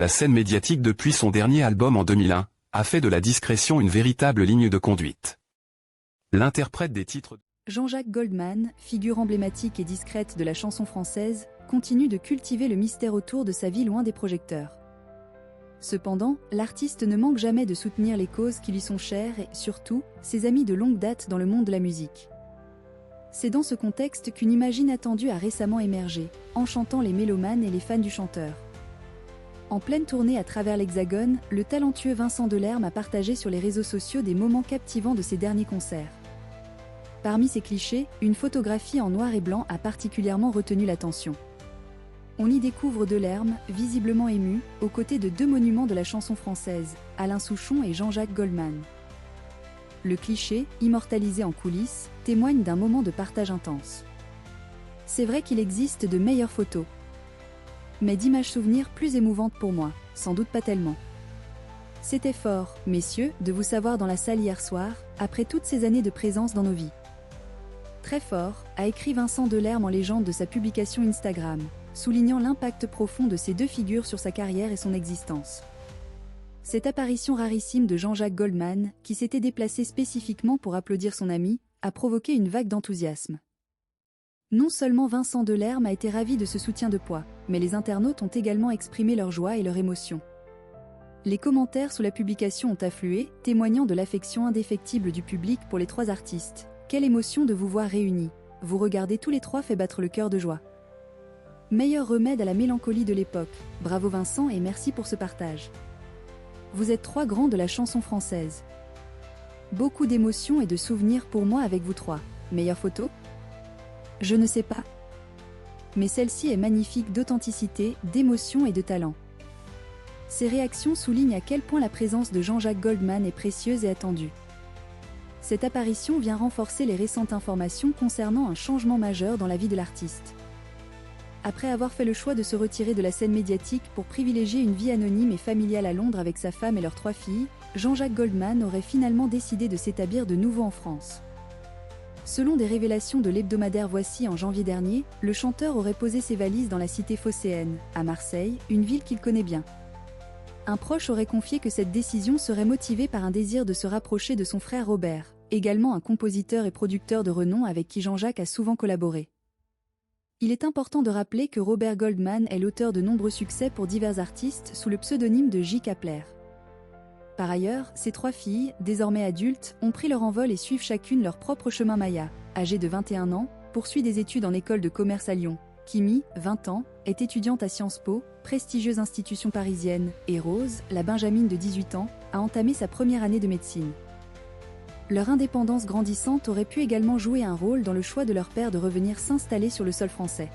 La scène médiatique depuis son dernier album en 2001, a fait de la discrétion une véritable ligne de conduite. L'interprète des titres Jean-Jacques Goldman, figure emblématique et discrète de la chanson française, continue de cultiver le mystère autour de sa vie loin des projecteurs. Cependant, l'artiste ne manque jamais de soutenir les causes qui lui sont chères et, surtout, ses amis de longue date dans le monde de la musique. C'est dans ce contexte qu'une image inattendue a récemment émergé, enchantant les mélomanes et les fans du chanteur. En pleine tournée à travers l'Hexagone, le talentueux Vincent Delerme a partagé sur les réseaux sociaux des moments captivants de ses derniers concerts. Parmi ces clichés, une photographie en noir et blanc a particulièrement retenu l'attention. On y découvre Delerme, visiblement ému, aux côtés de deux monuments de la chanson française, Alain Souchon et Jean-Jacques Goldman. Le cliché, immortalisé en coulisses, témoigne d'un moment de partage intense. C'est vrai qu'il existe de meilleures photos, mais d'images souvenirs plus émouvantes pour moi, sans doute pas tellement. C'était fort, messieurs, de vous savoir dans la salle hier soir, après toutes ces années de présence dans nos vies. Très fort, a écrit Vincent Delerme en légende de sa publication Instagram, soulignant l'impact profond de ces deux figures sur sa carrière et son existence. Cette apparition rarissime de Jean-Jacques Goldman, qui s'était déplacé spécifiquement pour applaudir son ami, a provoqué une vague d'enthousiasme. Non seulement Vincent Delerme a été ravi de ce soutien de poids, mais les internautes ont également exprimé leur joie et leur émotion. Les commentaires sous la publication ont afflué, témoignant de l'affection indéfectible du public pour les trois artistes. Quelle émotion de vous voir réunis, vous regardez tous les trois fait battre le cœur de joie. Meilleur remède à la mélancolie de l'époque, bravo Vincent et merci pour ce partage. Vous êtes trois grands de la chanson française. Beaucoup d'émotions et de souvenirs pour moi avec vous trois. Meilleure photo ? Je ne sais pas. Mais celle-ci est magnifique d'authenticité, d'émotion et de talent. Ces réactions soulignent à quel point la présence de Jean-Jacques Goldman est précieuse et attendue. Cette apparition vient renforcer les récentes informations concernant un changement majeur dans la vie de l'artiste. Après avoir fait le choix de se retirer de la scène médiatique pour privilégier une vie anonyme et familiale à Londres avec sa femme et leurs trois filles, Jean-Jacques Goldman aurait finalement décidé de s'établir de nouveau en France. Selon des révélations de l'hebdomadaire Voici en janvier dernier, le chanteur aurait posé ses valises dans la cité phocéenne, à Marseille, une ville qu'il connaît bien. Un proche aurait confié que cette décision serait motivée par un désir de se rapprocher de son frère Robert, également un compositeur et producteur de renom avec qui Jean-Jacques a souvent collaboré. Il est important de rappeler que Robert Goldman est l'auteur de nombreux succès pour divers artistes sous le pseudonyme de J. Kapler. Par ailleurs, ses trois filles, désormais adultes, ont pris leur envol et suivent chacune leur propre chemin. Maya, âgée de 21 ans, poursuit des études en école de commerce à Lyon. Kimi, 20 ans, est étudiante à Sciences Po, prestigieuse institution parisienne, et Rose, la benjamine de 18 ans, a entamé sa première année de médecine. Leur indépendance grandissante aurait pu également jouer un rôle dans le choix de leur père de revenir s'installer sur le sol français.